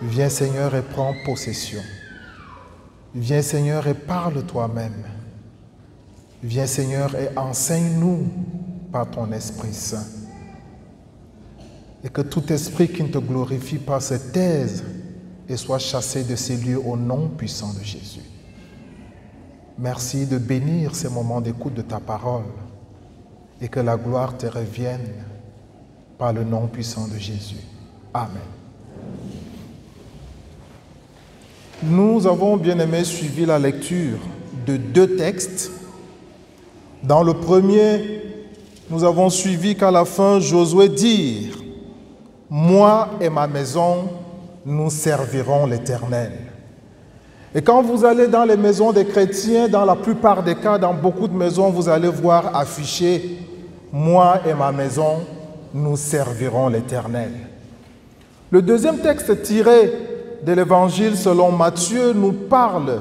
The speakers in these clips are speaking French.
Viens Seigneur et prends possession. Viens Seigneur et parle toi-même. Viens Seigneur et enseigne-nous par ton Esprit Saint. Et que tout esprit qui ne te glorifie pas se taise et soit chassé de ces lieux au nom puissant de Jésus. Merci de bénir ces moments d'écoute de ta parole et que la gloire te revienne par le nom puissant de Jésus. Amen. Nous avons, bien aimé, suivi la lecture de 2 textes. Dans le premier, nous avons suivi qu'à la fin, Josué dit « Moi et ma maison, nous servirons l'Éternel ». Et quand vous allez dans les maisons des chrétiens, dans la plupart des cas, dans beaucoup de maisons, vous allez voir affiché « Moi et ma maison, nous servirons l'Éternel ». Le deuxième texte tiré de l'Évangile selon Matthieu nous parle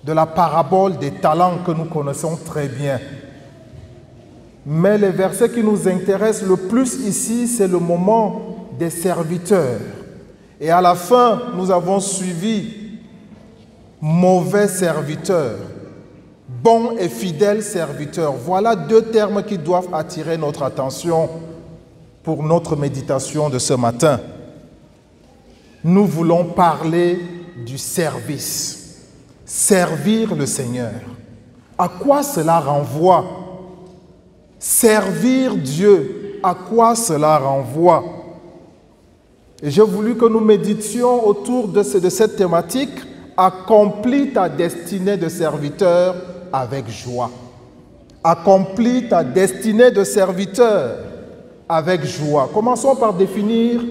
de la parabole des talents que nous connaissons très bien. Mais les versets qui nous intéressent le plus ici, c'est le moment des serviteurs. Et à la fin, nous avons suivi mauvais serviteur, bon et fidèle serviteur. Voilà 2 termes qui doivent attirer notre attention pour notre méditation de ce matin. Nous voulons parler du service. Servir le Seigneur. À quoi cela renvoie? Servir Dieu, à quoi cela renvoie? Et j'ai voulu que nous méditions autour de cette thématique. Accomplis ta destinée de serviteur avec joie. Accomplis ta destinée de serviteur avec joie. Commençons par définir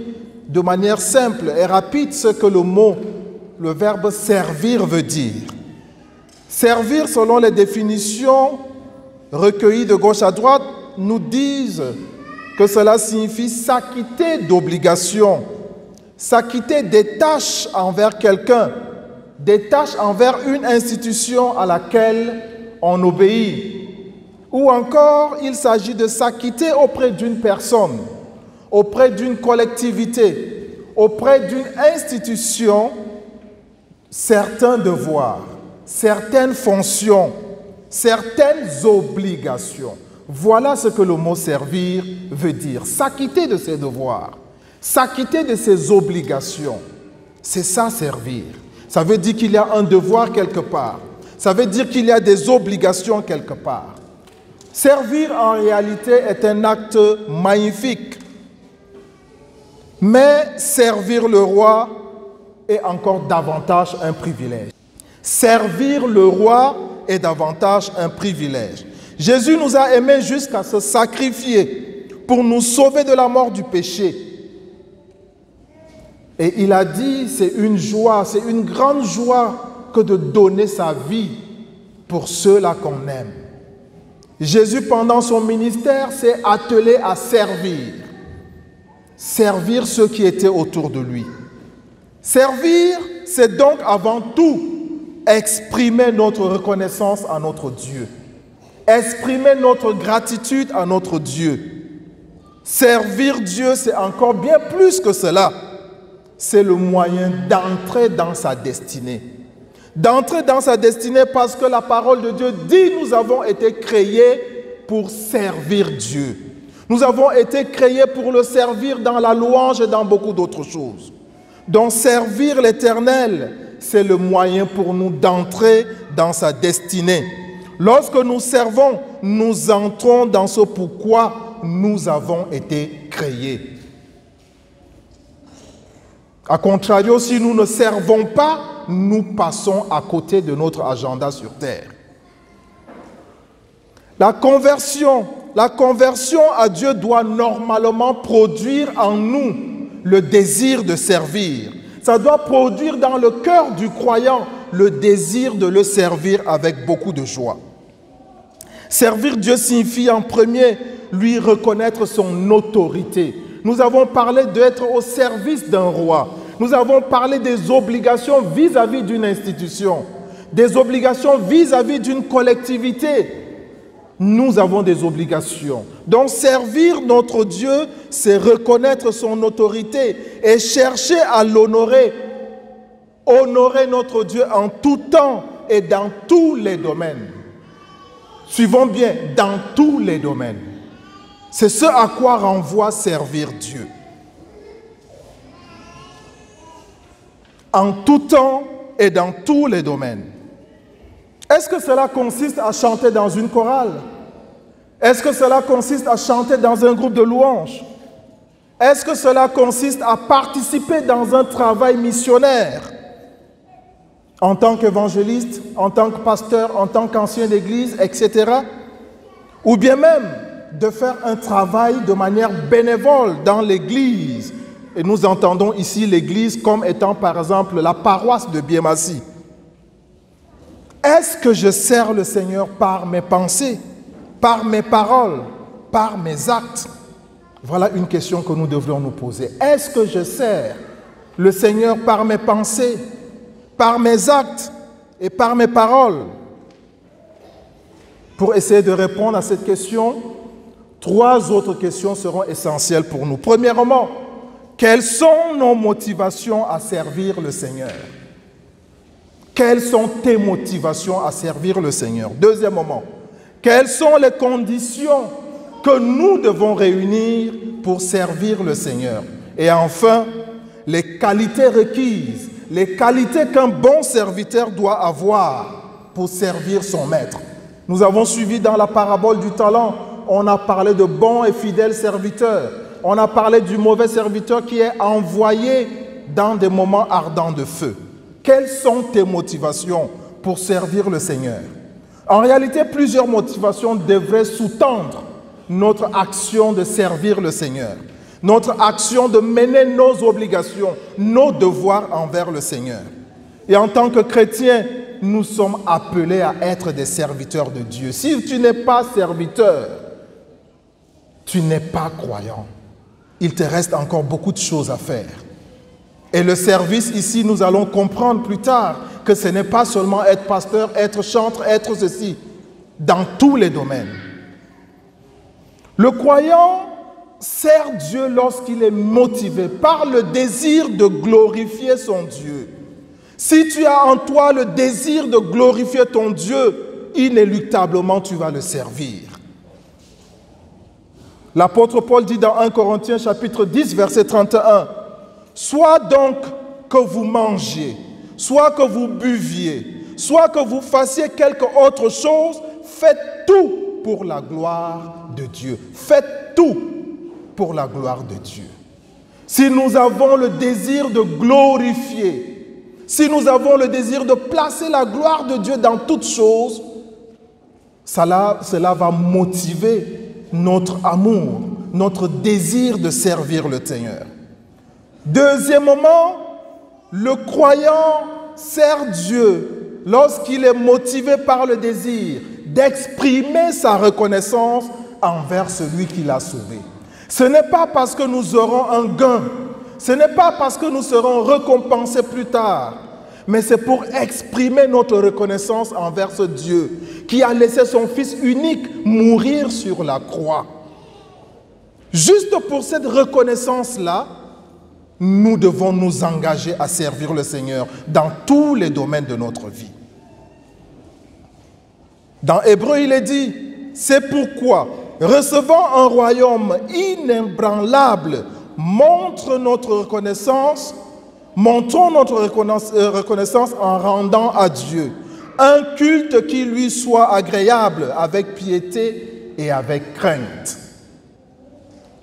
de manière simple et rapide ce que le verbe servir veut dire. Servir, selon les définitions recueillies de gauche à droite, nous disent que cela signifie s'acquitter d'obligations, s'acquitter des tâches envers quelqu'un, des tâches envers une institution à laquelle on obéit. Ou encore, il s'agit de s'acquitter auprès d'une personne, auprès d'une collectivité, auprès d'une institution, certains devoirs, certaines fonctions, certaines obligations. Voilà ce que le mot servir veut dire. S'acquitter de ses devoirs, s'acquitter de ses obligations. C'est ça, servir. Ça veut dire qu'il y a un devoir quelque part. Ça veut dire qu'il y a des obligations quelque part. Servir, en réalité, est un acte magnifique. Mais servir le roi est encore davantage un privilège. Servir le roi est davantage un privilège. Jésus nous a aimés jusqu'à se sacrifier pour nous sauver de la mort du péché. Et il a dit, c'est une joie, c'est une grande joie que de donner sa vie pour ceux-là qu'on aime. Jésus, pendant son ministère, s'est attelé à servir. Servir ceux qui étaient autour de lui. Servir, c'est donc avant tout exprimer notre reconnaissance à notre Dieu. Exprimer notre gratitude à notre Dieu. Servir Dieu, c'est encore bien plus que cela. C'est le moyen d'entrer dans sa destinée. D'entrer dans sa destinée parce que la parole de Dieu dit nous avons été créés pour servir Dieu. Nous avons été créés pour le servir dans la louange et dans beaucoup d'autres choses. Donc servir l'Éternel, c'est le moyen pour nous d'entrer dans sa destinée. Lorsque nous servons, nous entrons dans ce pourquoi nous avons été créés. A contrario, si nous ne servons pas, nous passons à côté de notre agenda sur terre. La conversion à Dieu doit normalement produire en nous le désir de servir. Ça doit produire dans le cœur du croyant le désir de le servir avec beaucoup de joie. Servir Dieu signifie en premier lui reconnaître son autorité. Nous avons parlé d'être au service d'un roi. Nous avons parlé des obligations vis-à-vis d'une institution, des obligations vis-à-vis d'une collectivité. Nous avons des obligations. Donc servir notre Dieu, c'est reconnaître son autorité et chercher à l'honorer. Honorer notre Dieu en tout temps et dans tous les domaines. Suivons bien, dans tous les domaines. C'est ce à quoi renvoie servir Dieu. En tout temps et dans tous les domaines. Est-ce que cela consiste à chanter dans une chorale? Est-ce que cela consiste à chanter dans un groupe de louanges? Est-ce que cela consiste à participer dans un travail missionnaire? En tant qu'évangéliste, en tant que pasteur, en tant qu'ancien d'église, etc. Ou bien même de faire un travail de manière bénévole dans l'église. Et nous entendons ici l'église comme étant par exemple la paroisse de Biémassi. Est-ce que je sers le Seigneur par mes pensées, par mes paroles, par mes actes? Voilà une question que nous devrions nous poser. Est-ce que je sers le Seigneur par mes pensées, par mes actes et par mes paroles? Pour essayer de répondre à cette question, 3 autres questions seront essentielles pour nous. Premièrement, quelles sont nos motivations à servir le Seigneur? Quelles sont tes motivations à servir le Seigneur? Deuxièmement, quelles sont les conditions que nous devons réunir pour servir le Seigneur? Et enfin, les qualités requises, les qualités qu'un bon serviteur doit avoir pour servir son maître. Nous avons suivi dans la parabole du talent, on a parlé de bons et fidèles serviteurs. On a parlé du mauvais serviteur qui est envoyé dans des moments ardents de feu. Quelles sont tes motivations pour servir le Seigneur? En réalité, plusieurs motivations devraient sous-tendre notre action de servir le Seigneur, notre action de mener nos obligations, nos devoirs envers le Seigneur. Et en tant que chrétiens, nous sommes appelés à être des serviteurs de Dieu. Si tu n'es pas serviteur, tu n'es pas croyant. Il te reste encore beaucoup de choses à faire. Et le service ici, nous allons comprendre plus tard que ce n'est pas seulement être pasteur, être chantre, être ceci, dans tous les domaines. Le croyant sert Dieu lorsqu'il est motivé par le désir de glorifier son Dieu. Si tu as en toi le désir de glorifier ton Dieu, inéluctablement tu vas le servir. L'apôtre Paul dit dans 1 Corinthiens chapitre 10, verset 31, « Soit donc que vous mangiez, soit que vous buviez, soit que vous fassiez quelque autre chose, faites tout pour la gloire de Dieu. » Faites tout pour la gloire de Dieu. Si nous avons le désir de glorifier, si nous avons le désir de placer la gloire de Dieu dans toutes choses, cela va motiver notre amour, notre désir de servir le Seigneur. Deuxièmement, le croyant sert Dieu lorsqu'il est motivé par le désir d'exprimer sa reconnaissance envers celui qui l'a sauvé. Ce n'est pas parce que nous aurons un gain, ce n'est pas parce que nous serons récompensés plus tard, mais c'est pour exprimer notre reconnaissance envers ce Dieu qui a laissé son Fils unique mourir sur la croix. Juste pour cette reconnaissance-là, nous devons nous engager à servir le Seigneur dans tous les domaines de notre vie. Dans Hébreu, il est dit, c'est pourquoi, recevant un royaume inébranlable, montrons notre reconnaissance en rendant à Dieu un culte qui lui soit agréable avec piété et avec crainte.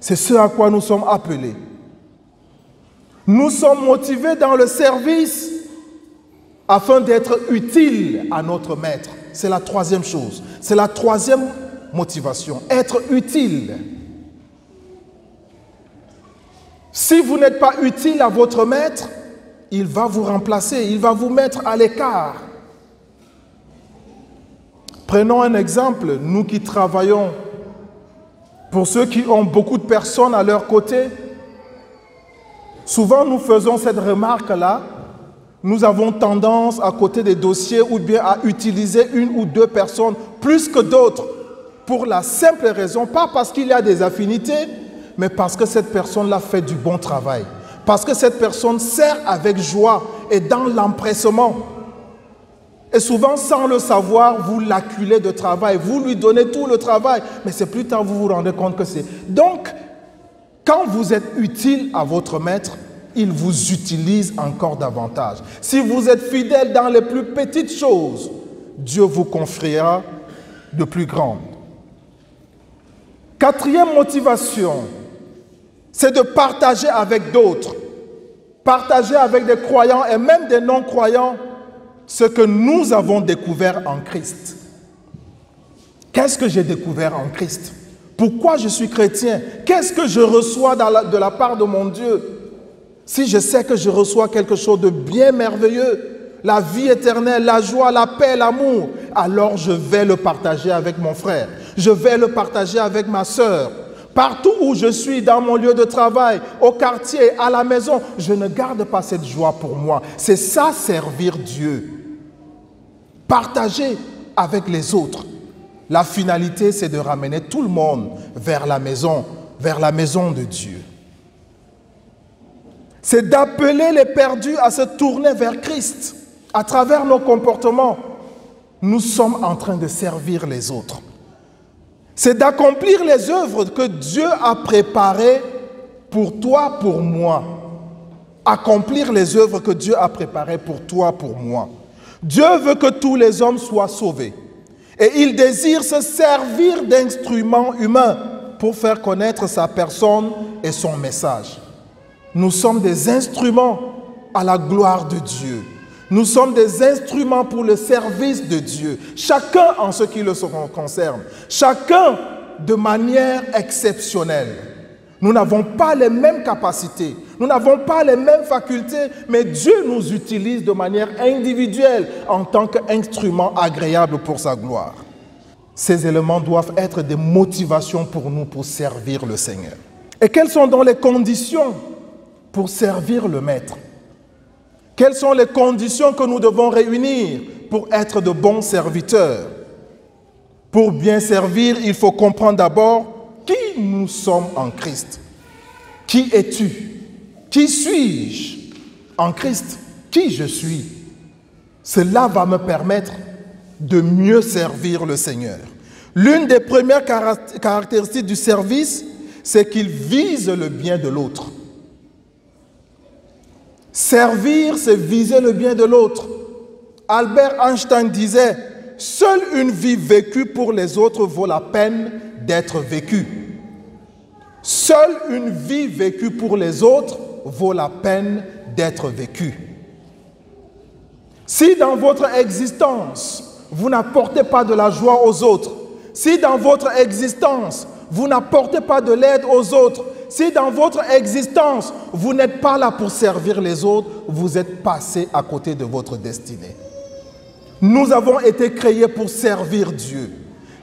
C'est ce à quoi nous sommes appelés. Nous sommes motivés dans le service afin d'être utiles à notre maître. C'est la troisième chose. C'est la troisième motivation, être utile. Si vous n'êtes pas utile à votre maître, il va vous remplacer, il va vous mettre à l'écart. Prenons un exemple, nous qui travaillons, pour ceux qui ont beaucoup de personnes à leur côté, souvent nous faisons cette remarque-là, nous avons tendance à côté des dossiers ou bien à utiliser une ou deux personnes plus que d'autres pour la simple raison, pas parce qu'il y a des affinités, mais parce que cette personne-là fait du bon travail. Parce que cette personne sert avec joie et dans l'empressement. Et souvent, sans le savoir, vous l'acculez de travail, vous lui donnez tout le travail, mais c'est plus tard que vous vous rendez compte que c'est... Donc, quand vous êtes utile à votre maître, il vous utilise encore davantage. Si vous êtes fidèle dans les plus petites choses, Dieu vous confiera de plus grandes. Quatrième motivation, c'est de partager avec d'autres. Partager avec des croyants et même des non-croyants ce que nous avons découvert en Christ. Qu'est-ce que j'ai découvert en Christ? Pourquoi je suis chrétien? Qu'est-ce que je reçois de la part de mon Dieu? Si je sais que je reçois quelque chose de bien merveilleux, la vie éternelle, la joie, la paix, l'amour, alors je vais le partager avec mon frère. Je vais le partager avec ma sœur. Partout où je suis, dans mon lieu de travail, au quartier, à la maison, je ne garde pas cette joie pour moi. C'est ça, servir Dieu. Partager avec les autres. La finalité, c'est de ramener tout le monde vers la maison de Dieu. C'est d'appeler les perdus à se tourner vers Christ. À travers nos comportements, nous sommes en train de servir les autres. C'est d'accomplir les œuvres que Dieu a préparées pour toi, pour moi. Accomplir les œuvres que Dieu a préparées pour toi, pour moi. Dieu veut que tous les hommes soient sauvés. Et il désire se servir d'instruments humains pour faire connaître sa personne et son message. Nous sommes des instruments à la gloire de Dieu. Nous sommes des instruments pour le service de Dieu. Chacun en ce qui le concerne. Chacun de manière exceptionnelle. Nous n'avons pas les mêmes capacités. Nous n'avons pas les mêmes facultés, mais Dieu nous utilise de manière individuelle en tant qu'instrument agréable pour sa gloire. Ces éléments doivent être des motivations pour nous pour servir le Seigneur. Et quelles sont donc les conditions pour servir le Maître? Quelles sont les conditions que nous devons réunir pour être de bons serviteurs? Pour bien servir, il faut comprendre d'abord qui nous sommes en Christ. Qui es-tu? Qui suis-je en Christ? Qui je suis? Cela va me permettre de mieux servir le Seigneur. L'une des premières caractéristiques du service, c'est qu'il vise le bien de l'autre. Servir, c'est viser le bien de l'autre. Albert Einstein disait, « Seule une vie vécue pour les autres vaut la peine d'être vécue. » Seule une vie vécue pour les autres vaut la peine d'être vécue. Si dans votre existence, vous n'apportez pas de la joie aux autres, si dans votre existence, vous n'apportez pas de l'aide aux autres, si dans votre existence, vous n'êtes pas là pour servir les autres, vous êtes passé à côté de votre destinée. Nous avons été créés pour servir Dieu.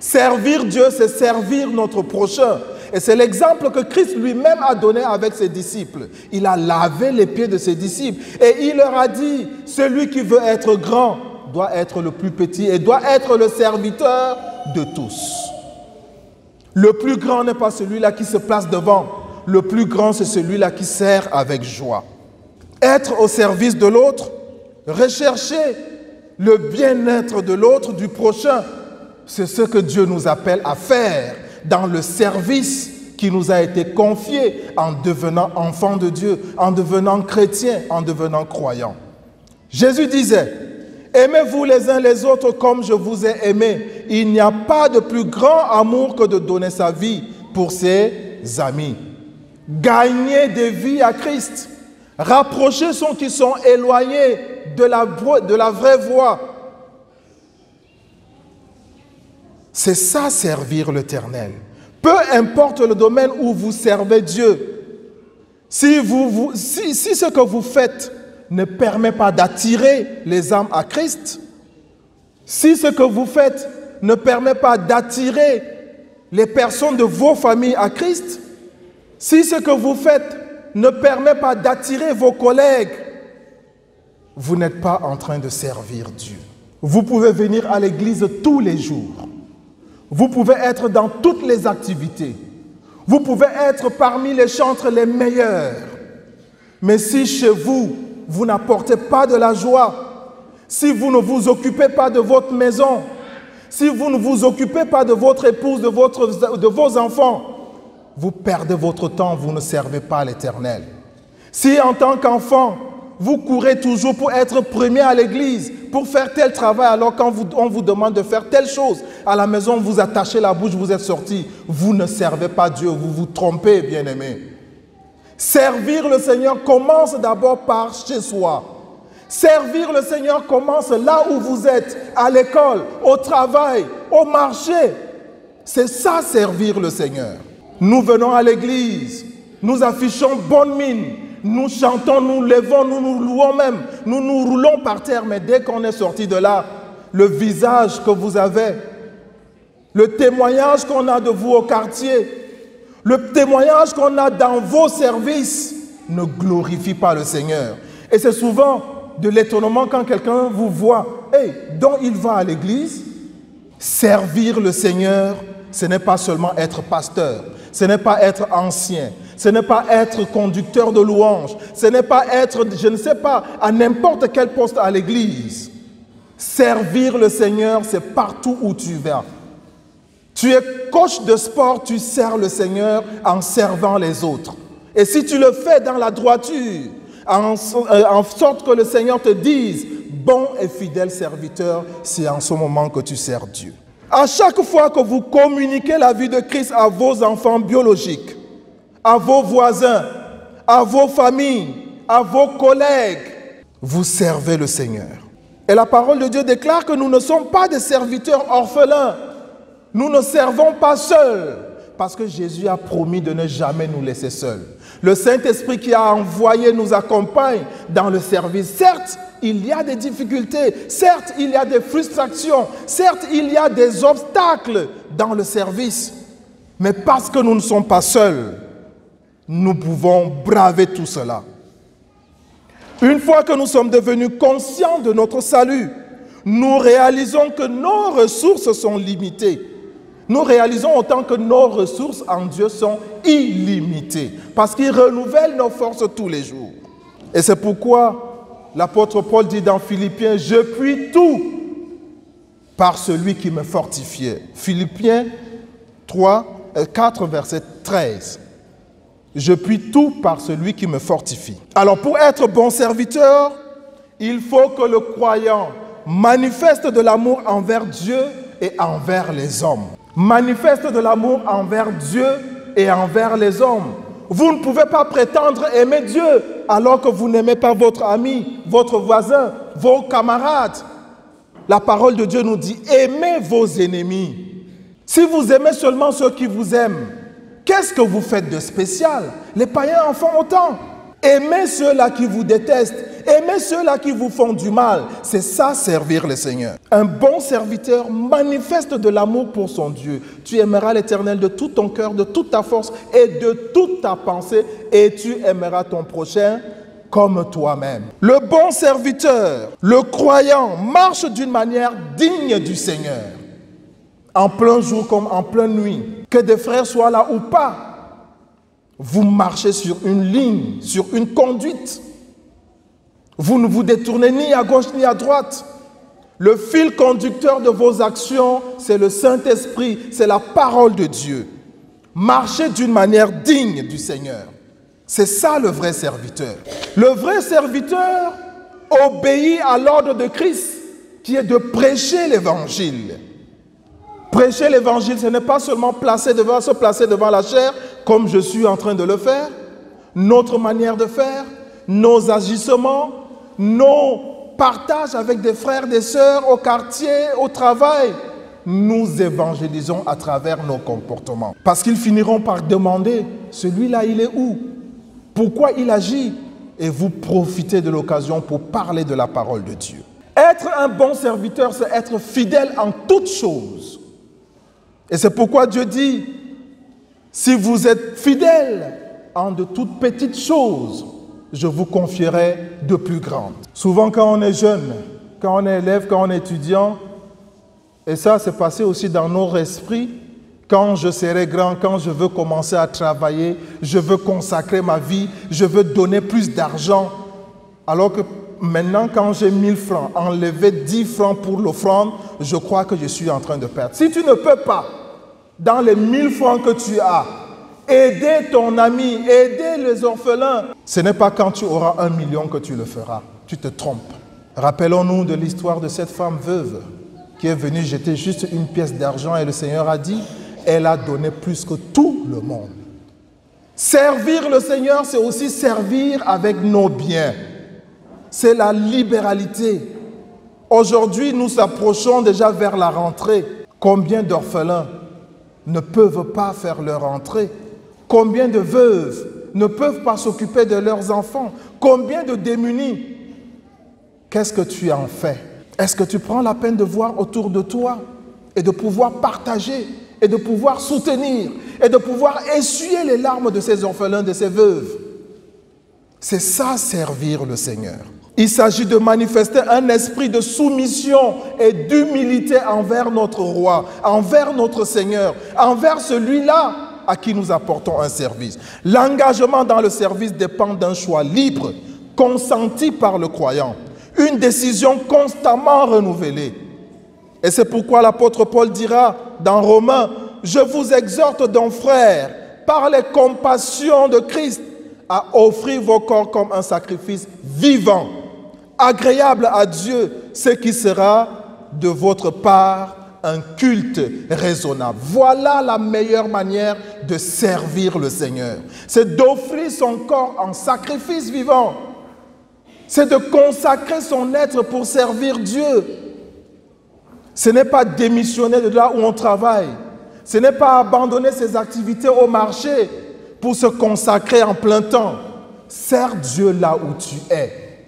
Servir Dieu, c'est servir notre prochain. Et c'est l'exemple que Christ lui-même a donné avec ses disciples. Il a lavé les pieds de ses disciples et il leur a dit, celui qui veut être grand doit être le plus petit et doit être le serviteur de tous. Le plus grand n'est pas celui-là qui se place devant. Le plus grand, c'est celui-là qui sert avec joie. Être au service de l'autre, rechercher le bien-être de l'autre, du prochain, c'est ce que Dieu nous appelle à faire dans le service qui nous a été confié en devenant enfants de Dieu, en devenant chrétiens, en devenant croyants. Jésus disait, « Aimez-vous les uns les autres comme je vous ai aimés. Il n'y a pas de plus grand amour que de donner sa vie pour ses amis. » Gagner des vies à Christ. Rapprocher ceux qui sont éloignés de la vraie voie. C'est ça, servir l'Éternel. Peu importe le domaine où vous servez Dieu, si ce que vous faites ne permet pas d'attirer les âmes à Christ, si ce que vous faites ne permet pas d'attirer les personnes de vos familles à Christ, si ce que vous faites ne permet pas d'attirer vos collègues, vous n'êtes pas en train de servir Dieu. Vous pouvez venir à l'église tous les jours. Vous pouvez être dans toutes les activités. Vous pouvez être parmi les chantres les meilleurs. Mais si chez vous, vous n'apportez pas de la joie, si vous ne vous occupez pas de votre maison, si vous ne vous occupez pas de votre épouse, de vos enfants, vous perdez votre temps, vous ne servez pas l'Éternel. Si en tant qu'enfant, vous courez toujours pour être premier à l'église, pour faire tel travail, alors quand on vous demande de faire telle chose, à la maison, vous attachez la bouche, vous êtes sorti, vous ne servez pas Dieu, vous vous trompez, bien-aimés. Servir le Seigneur commence d'abord par chez soi. Servir le Seigneur commence là où vous êtes, à l'école, au travail, au marché. C'est ça, servir le Seigneur. Nous venons à l'église, nous affichons bonne mine, nous chantons, nous levons, nous nous louons même, nous nous roulons par terre, mais dès qu'on est sorti de là, le visage que vous avez, le témoignage qu'on a de vous au quartier, le témoignage qu'on a dans vos services ne glorifie pas le Seigneur. Et c'est souvent de l'étonnement quand quelqu'un vous voit, hey, donc il va à l'église. Servir le Seigneur, ce n'est pas seulement être pasteur, ce n'est pas être ancien, ce n'est pas être conducteur de louanges, ce n'est pas être, je ne sais pas, à n'importe quel poste à l'église. Servir le Seigneur, c'est partout où tu vas. Tu es coach de sport, tu sers le Seigneur en servant les autres. Et si tu le fais dans la droiture, en sorte que le Seigneur te dise, bon et fidèle serviteur, c'est en ce moment que tu sers Dieu. À chaque fois que vous communiquez la vie de Christ à vos enfants biologiques, à vos voisins, à vos familles, à vos collègues, vous servez le Seigneur. Et la parole de Dieu déclare que nous ne sommes pas des serviteurs orphelins. Nous ne servons pas seuls, parce que Jésus a promis de ne jamais nous laisser seuls. Le Saint-Esprit qui a envoyé nous accompagne dans le service. Certes, il y a des difficultés, certes, il y a des frustrations, certes, il y a des obstacles dans le service. Mais parce que nous ne sommes pas seuls, nous pouvons braver tout cela. Une fois que nous sommes devenus conscients de notre salut, nous réalisons que nos ressources sont limitées. Nous réalisons autant que nos ressources en Dieu sont illimitées, parce qu'il renouvelle nos forces tous les jours. Et c'est pourquoi l'apôtre Paul dit dans Philippiens, « Je puis tout par celui qui me fortifiait. » Philippiens 4, verset 13. « Je puis tout par celui qui me fortifie. » Alors pour être bon serviteur, il faut que le croyant manifeste de l'amour envers Dieu et envers les hommes. Manifeste de l'amour envers Dieu et envers les hommes. Vous ne pouvez pas prétendre aimer Dieu alors que vous n'aimez pas votre ami, votre voisin, vos camarades. La parole de Dieu nous dit, aimez vos ennemis. Si vous aimez seulement ceux qui vous aiment, qu'est-ce que vous faites de spécial? Les païens en font autant. Aimez ceux-là qui vous détestent. Aimez ceux-là qui vous font du mal. C'est ça, servir le Seigneur. Un bon serviteur manifeste de l'amour pour son Dieu. Tu aimeras l'Éternel de tout ton cœur, de toute ta force et de toute ta pensée. Et tu aimeras ton prochain comme toi-même. Le bon serviteur, le croyant, marche d'une manière digne du Seigneur. En plein jour comme en pleine nuit. Que des frères soient là ou pas. Vous marchez sur une ligne, sur une conduite. Vous ne vous détournez ni à gauche ni à droite. Le fil conducteur de vos actions, c'est le Saint-Esprit, c'est la parole de Dieu. Marchez d'une manière digne du Seigneur. C'est ça le vrai serviteur. Le vrai serviteur obéit à l'ordre de Christ, qui est de prêcher l'Évangile. Prêcher l'Évangile, ce n'est pas seulement se placer devant la chair, comme je suis en train de le faire. Notre manière de faire, nos agissements, nos partages avec des frères, des sœurs, au quartier, au travail. Nous évangélisons à travers nos comportements. Parce qu'ils finiront par demander, celui-là, il est où? Pourquoi il agit? Et vous profitez de l'occasion pour parler de la parole de Dieu. Être un bon serviteur, c'est être fidèle en toutes choses. Et c'est pourquoi Dieu dit, si vous êtes fidèles en de toutes petites choses, je vous confierai de plus grandes. Souvent quand on est jeune, quand on est élève, quand on est étudiant, Et ça s'est passé aussi dans notre esprit. Quand je serai grand, quand je veux commencer à travailler, je veux consacrer ma vie, je veux donner plus d'argent. Alors que maintenant, quand j'ai 1000 francs, enlever 10 francs pour l'offrande, je crois que je suis en train de perdre. Si tu ne peux pas, dans les 1000 francs que tu as, aider ton ami, aider les orphelins, ce n'est pas quand tu auras 1 million que tu le feras. Tu te trompes. Rappelons-nous de l'histoire de cette femme veuve qui est venue jeter juste une pièce d'argent et le Seigneur a dit, elle a donné plus que tout le monde. Servir le Seigneur, c'est aussi servir avec nos biens. C'est la libéralité. Aujourd'hui, nous approchons déjà vers la rentrée. Combien d'orphelins ne peuvent pas faire leur rentrée? Combien de veuves ne peuvent pas s'occuper de leurs enfants? Combien de démunis? Qu'est-ce que tu en fais? Est-ce que tu prends la peine de voir autour de toi et de pouvoir partager et de pouvoir soutenir et de pouvoir essuyer les larmes de ces orphelins, de ces veuves? C'est ça, servir le Seigneur. Il s'agit de manifester un esprit de soumission et d'humilité envers notre roi, envers notre Seigneur, envers celui-là à qui nous apportons un service. L'engagement dans le service dépend d'un choix libre, consenti par le croyant, une décision constamment renouvelée. Et c'est pourquoi l'apôtre Paul dira dans Romains, « Je vous exhorte donc, frères, par les compassions de Christ, à offrir vos corps comme un sacrifice vivant, agréable à Dieu, ce qui sera de votre part un culte raisonnable. » Voilà la meilleure manière de servir le Seigneur. C'est d'offrir son corps en sacrifice vivant. C'est de consacrer son être pour servir Dieu. Ce n'est pas démissionner de là où on travaille. Ce n'est pas abandonner ses activités au marché pour se consacrer en plein temps. Sers Dieu là où tu es.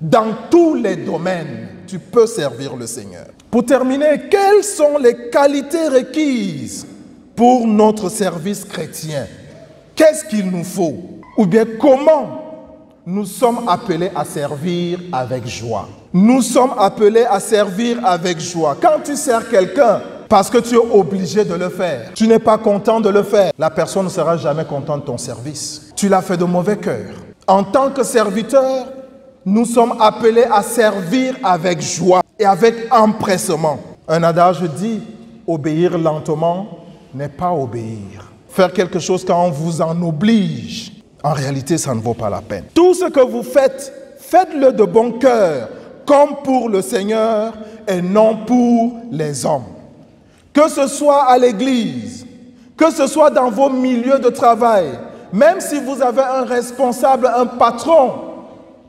Dans tous les domaines, tu peux servir le Seigneur. Pour terminer, quelles sont les qualités requises pour notre service chrétien? Qu'est-ce qu'il nous faut? Ou bien comment nous sommes appelés à servir avec joie? Nous sommes appelés à servir avec joie. Quand tu sers quelqu'un, parce que tu es obligé de le faire, tu n'es pas content de le faire, la personne ne sera jamais contente de ton service. Tu l'as fait de mauvais cœur. En tant que serviteur, nous sommes appelés à servir avec joie et avec empressement. Un adage dit, obéir lentement n'est pas obéir. Faire quelque chose quand on vous en oblige, en réalité, ça ne vaut pas la peine. Tout ce que vous faites, faites-le de bon cœur, comme pour le Seigneur et non pour les hommes. Que ce soit à l'église, que ce soit dans vos milieux de travail, même si vous avez un responsable, un patron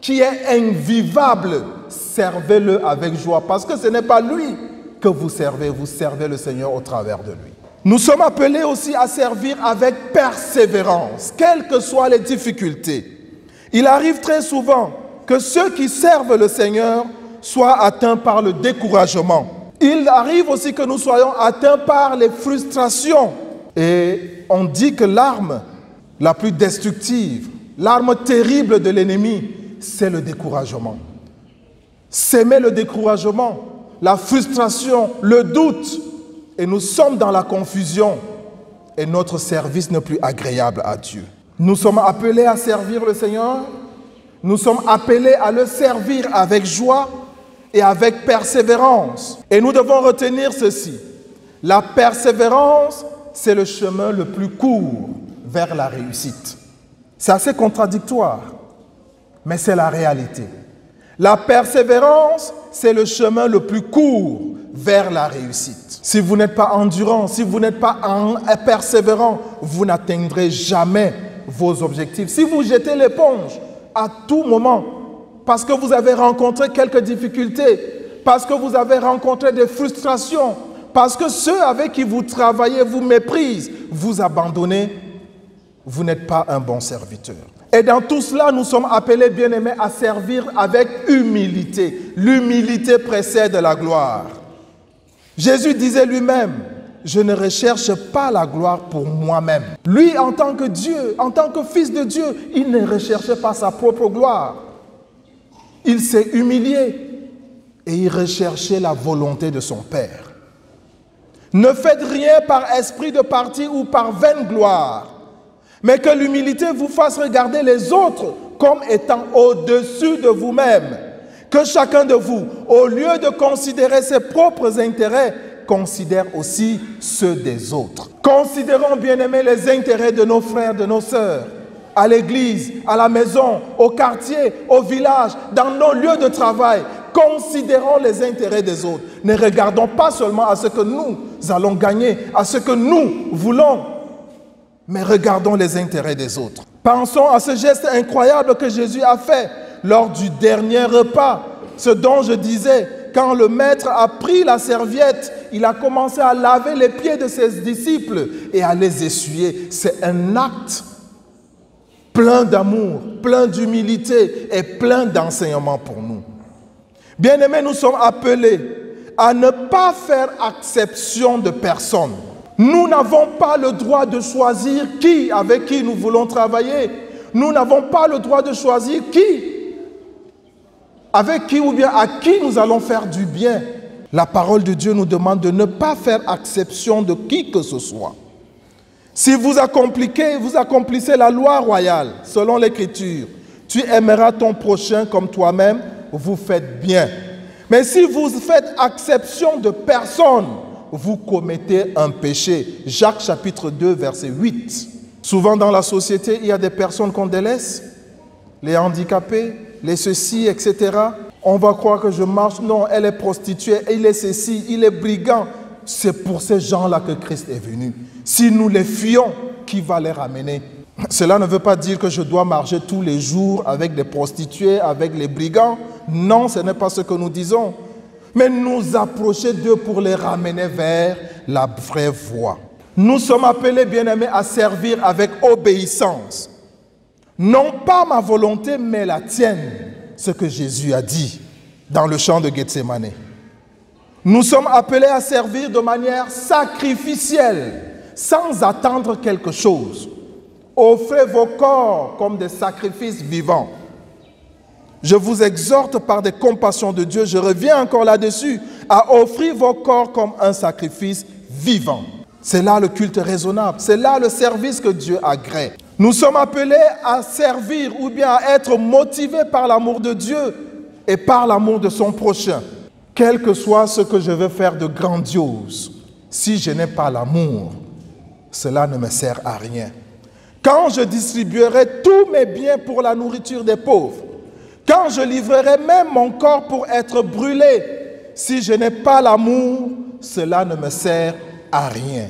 qui est invivable, servez-le avec joie, parce que ce n'est pas lui que vous servez le Seigneur au travers de lui. Nous sommes appelés aussi à servir avec persévérance, quelles que soient les difficultés. Il arrive très souvent que ceux qui servent le Seigneur soient atteints par le découragement. Il arrive aussi que nous soyons atteints par les frustrations. Et on dit que l'arme la plus destructive, l'arme terrible de l'ennemi, c'est le découragement. S'aimer le découragement, la frustration, le doute. Et nous sommes dans la confusion. Et notre service n'est plus agréable à Dieu. Nous sommes appelés à servir le Seigneur. Nous sommes appelés à le servir avec joie et avec persévérance. Et nous devons retenir ceci. La persévérance, c'est le chemin le plus court vers la réussite. C'est assez contradictoire, mais c'est la réalité. La persévérance, c'est le chemin le plus court vers la réussite. Si vous n'êtes pas endurant, si vous n'êtes pas persévérant, vous n'atteindrez jamais vos objectifs. Si vous jetez l'éponge à tout moment, parce que vous avez rencontré quelques difficultés, parce que vous avez rencontré des frustrations, parce que ceux avec qui vous travaillez vous méprisent, vous abandonnez, vous n'êtes pas un bon serviteur. Et dans tout cela, nous sommes appelés, bien-aimés, à servir avec humilité. L'humilité précède la gloire. Jésus disait lui-même, je ne recherche pas la gloire pour moi-même. Lui, en tant que Dieu, en tant que fils de Dieu, il ne recherchait pas sa propre gloire. Il s'est humilié et il recherchait la volonté de son Père. Ne faites rien par esprit de parti ou par vaine gloire, mais que l'humilité vous fasse regarder les autres comme étant au-dessus de vous-même. Que chacun de vous, au lieu de considérer ses propres intérêts, considère aussi ceux des autres. Considérons, bien-aimés, les intérêts de nos frères, de nos sœurs, à l'église, à la maison, au quartier, au village, dans nos lieux de travail. Considérons les intérêts des autres. Ne regardons pas seulement à ce que nous allons gagner, à ce que nous voulons, mais regardons les intérêts des autres. Pensons à ce geste incroyable que Jésus a fait lors du dernier repas. Ce dont je disais, quand le maître a pris la serviette, il a commencé à laver les pieds de ses disciples et à les essuyer. C'est un acte plein d'amour, plein d'humilité et plein d'enseignement pour nous. Bien-aimés, nous sommes appelés à ne pas faire exception de personne. Nous n'avons pas le droit de choisir avec qui nous voulons travailler. Nous n'avons pas le droit de choisir avec qui ou bien à qui nous allons faire du bien. La parole de Dieu nous demande de ne pas faire exception de qui que ce soit. Si vous accomplissez la loi royale, selon l'Écriture, tu aimeras ton prochain comme toi-même, vous faites bien. Mais si vous faites exception de personne, vous commettez un péché. Jacques chapitre 2, verset 8. Souvent dans la société, il y a des personnes qu'on délaisse, les handicapés, les ceci, etc. On va croire que je marche. Non, elle est prostituée, il est ceci, il est brigand. C'est pour ces gens-là que Christ est venu. Si nous les fuyons, qui va les ramener? Cela ne veut pas dire que je dois marcher tous les jours avec des prostituées, avec les brigands. Non, ce n'est pas ce que nous disons. Mais nous approcher d'eux pour les ramener vers la vraie voie. Nous sommes appelés, bien-aimés, à servir avec obéissance. Non pas ma volonté, mais la tienne, ce que Jésus a dit dans le champ de Gethsémane. Nous sommes appelés à servir de manière sacrificielle, sans attendre quelque chose. Offrez vos corps comme des sacrifices vivants. Je vous exhorte par des compassions de Dieu, je reviens encore là-dessus, à offrir vos corps comme un sacrifice vivant. C'est là le culte raisonnable, c'est là le service que Dieu agrée. Nous sommes appelés à servir ou bien à être motivés par l'amour de Dieu et par l'amour de son prochain. Quel que soit ce que je veux faire de grandiose, si je n'ai pas l'amour, cela ne me sert à rien. Quand je distribuerai tous mes biens pour la nourriture des pauvres, quand je livrerai même mon corps pour être brûlé, si je n'ai pas l'amour, cela ne me sert à rien.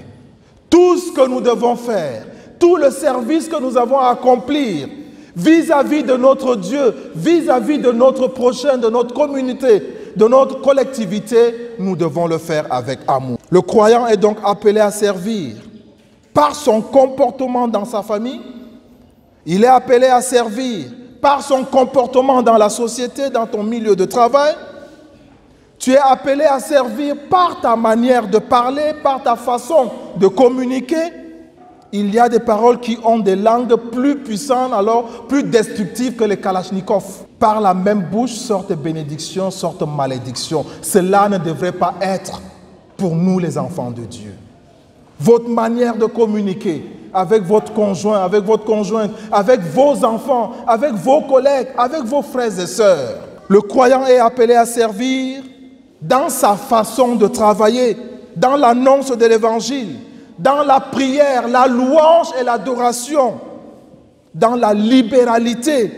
Tout ce que nous devons faire, tout le service que nous avons à accomplir vis-à-vis de notre Dieu, vis-à-vis de notre prochain, de notre communauté, de notre collectivité, nous devons le faire avec amour. Le croyant est donc appelé à servir par son comportement dans sa famille. Il est appelé à servir par son comportement dans la société, dans ton milieu de travail. Tu es appelé à servir par ta manière de parler, par ta façon de communiquer. Il y a des paroles qui ont des langues plus puissantes, alors plus destructives que les kalachnikovs. Par la même bouche sortent bénédictions, sortent malédictions. Cela ne devrait pas être pour nous les enfants de Dieu. Votre manière de communiquer avec votre conjoint, avec votre conjointe, avec vos enfants, avec vos collègues, avec vos frères et sœurs. Le croyant est appelé à servir dans sa façon de travailler, dans l'annonce de l'évangile, dans la prière, la louange et l'adoration, dans la libéralité,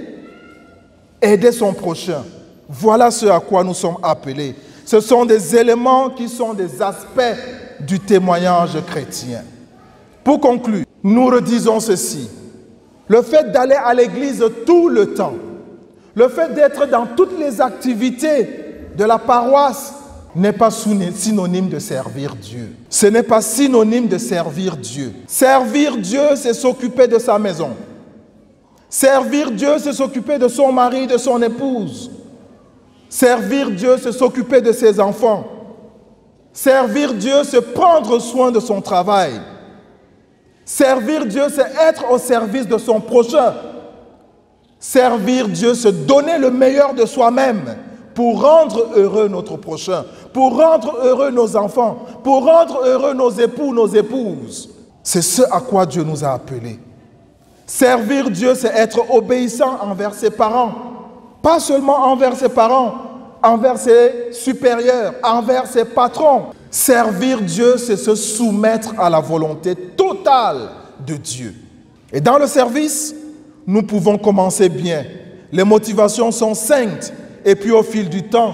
aider son prochain. Voilà ce à quoi nous sommes appelés. Ce sont des éléments qui sont des aspects du témoignage chrétien. Pour conclure, nous redisons ceci. Le fait d'aller à l'église tout le temps, le fait d'être dans toutes les activités de la paroisse n'est pas synonyme de servir Dieu. Ce n'est pas synonyme de servir Dieu. Servir Dieu, c'est s'occuper de sa maison. Servir Dieu, c'est s'occuper de son mari, de son épouse. Servir Dieu, c'est s'occuper de ses enfants. Servir Dieu, c'est prendre soin de son travail. Servir Dieu, c'est être au service de son prochain. Servir Dieu, c'est donner le meilleur de soi-même pour rendre heureux notre prochain, pour rendre heureux nos enfants, pour rendre heureux nos époux, nos épouses. C'est ce à quoi Dieu nous a appelés. Servir Dieu, c'est être obéissant envers ses parents. Pas seulement envers ses parents, envers ses supérieurs, envers ses patrons. Servir Dieu, c'est se soumettre à la volonté totale de Dieu. Et dans le service, nous pouvons commencer bien. Les motivations sont saintes. Et puis au fil du temps,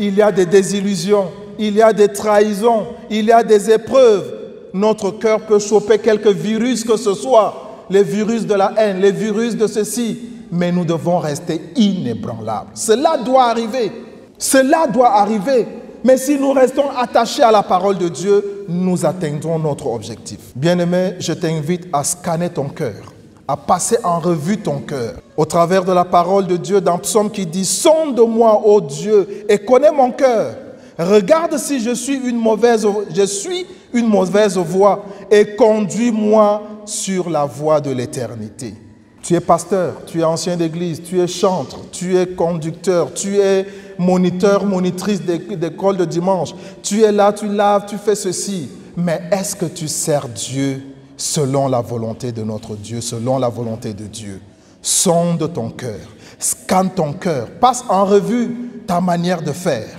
il y a des désillusions, il y a des trahisons, il y a des épreuves. Notre cœur peut choper quelques virus que ce soit, les virus de la haine, les virus de ceci, mais nous devons rester inébranlables. Cela doit arriver. Cela doit arriver. Mais si nous restons attachés à la parole de Dieu, nous atteindrons notre objectif. Bien-aimé, je t'invite à scanner ton cœur, à passer en revue ton cœur. Au travers de la parole de Dieu, dans Psaume qui dit « Sonde-moi, ô Dieu, et connais mon cœur. Regarde si je suis une mauvaise voie et conduis-moi sur la voie de l'éternité. » Tu es pasteur, tu es ancien d'église, tu es chantre, tu es conducteur, tu es moniteur, monitrice d'école de dimanche. Tu es là, tu laves, tu fais ceci. Mais est-ce que tu sers Dieu selon la volonté de notre Dieu, selon la volonté de Dieu? Sonde ton cœur, scanne ton cœur, passe en revue ta manière de faire.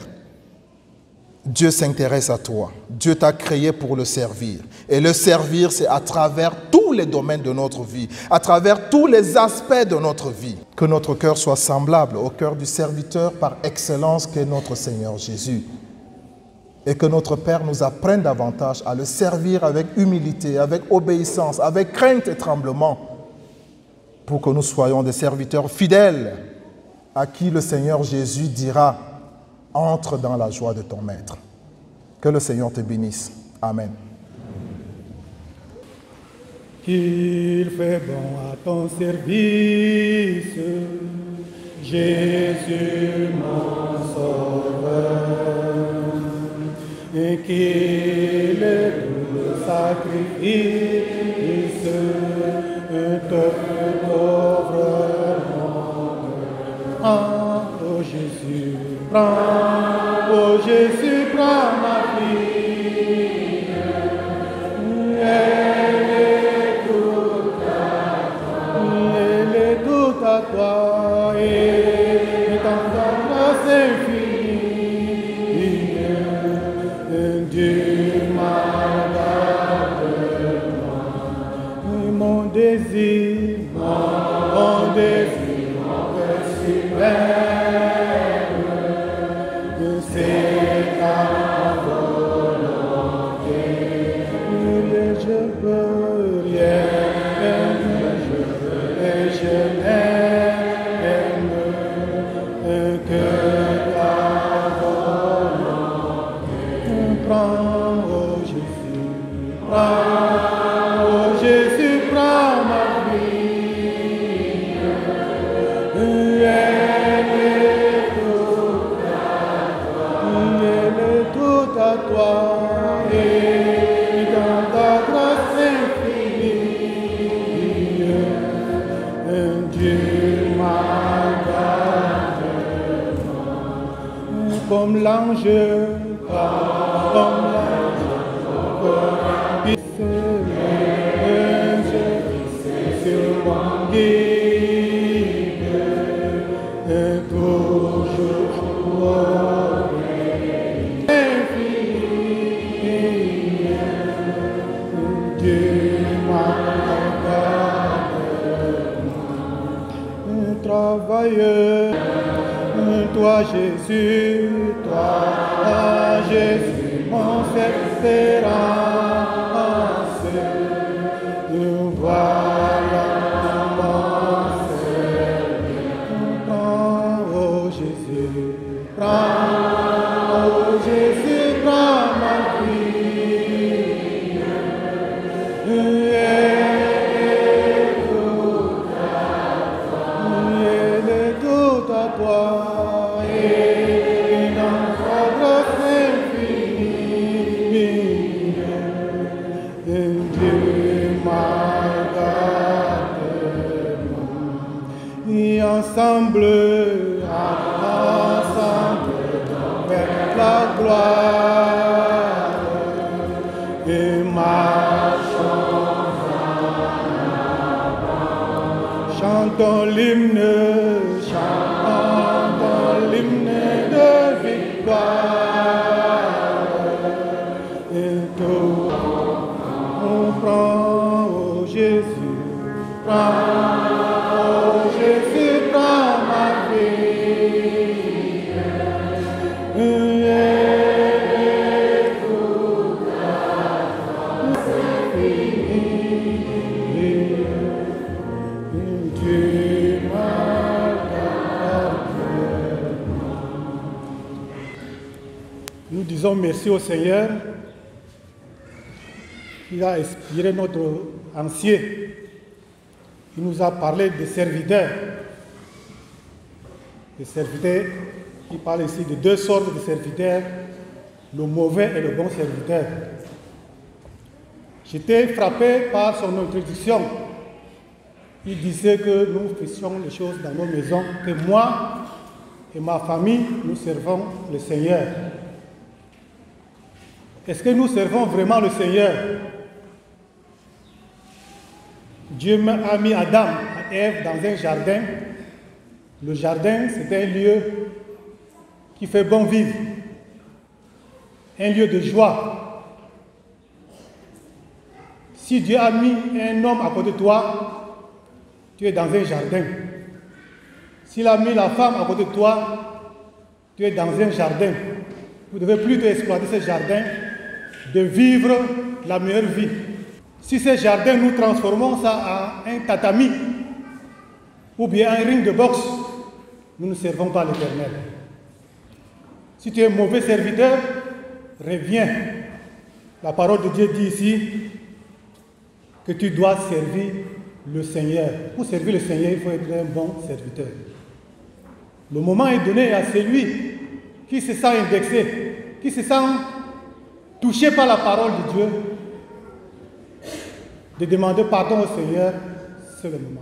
Dieu s'intéresse à toi. Dieu t'a créé pour le servir. Et le servir, c'est à travers tous les domaines de notre vie, à travers tous les aspects de notre vie. Que notre cœur soit semblable au cœur du serviteur par excellence qu'est notre Seigneur Jésus. Et que notre Père nous apprenne davantage à le servir avec humilité, avec obéissance, avec crainte et tremblement, pour que nous soyons des serviteurs fidèles à qui le Seigneur Jésus dira « Entre dans la joie de ton Maître ». Que le Seigneur te bénisse. Amen. Qu'il fait bon à ton service, Jésus mon sauveur, et qu'il est tout le sacrifice te t'offre mon cœur. Oh Jésus, prends, oh Jésus, prends ma fille, elle est toute à toi, et dans ta grâce infinie, Dieu m'a gardé mon désir, mon suprême, c'est ta volonté. Je veux rien, et je n'aime que ta volonté. Prends, oh Jésus, prends, oh Jésus, prends ma vie. Elle est toute à toi, et dans ta grâce infinie, Dieu m'a gardé. Comme l'ange, sur mon guide, toujours infini, Dieu m'a gardé. Travailleur, toi Jésus, mon espérance, voilà mon servir. Prends, oh Jésus, prends, oh Jésus, prends ma vie. Elle est toute à toi, et dans ta grâce infinie, Dieu m'a gardé. Et ensemble, vers la gloire et marchons chantons l'hymne de victoire et tout on prend oh Jésus prends oh Jésus prends ma vie et tout c'est fini tu Nous disons merci au Seigneur qui a inspiré notre ancien, qui nous a parlé des serviteurs. Les serviteurs, il parle ici de deux sortes de serviteurs, le mauvais et le bon serviteur. J'étais frappé par son introduction. Il disait que nous fassions les choses dans nos maisons, que moi et ma famille, nous servons le Seigneur. Est-ce que nous servons vraiment le Seigneur? Dieu a mis Adam et Ève dans un jardin. Le jardin, c'est un lieu qui fait bon vivre, un lieu de joie. Si Dieu a mis un homme à côté de toi, tu es dans un jardin. S'il a mis la femme à côté de toi, tu es dans un jardin. Vous devez plutôt exploiter ce jardin, de vivre la meilleure vie. Si ce jardin, nous transformons ça en un tatami ou bien un ring de boxe, nous ne servons pas l'Éternel. Si tu es un mauvais serviteur, reviens. La parole de Dieu dit ici que tu dois servir le Seigneur. Pour servir le Seigneur, il faut être un bon serviteur. Le moment est donné à celui qui se sent indexé, qui se sent touché par la parole de Dieu, de demander pardon au Seigneur, c'est le moment.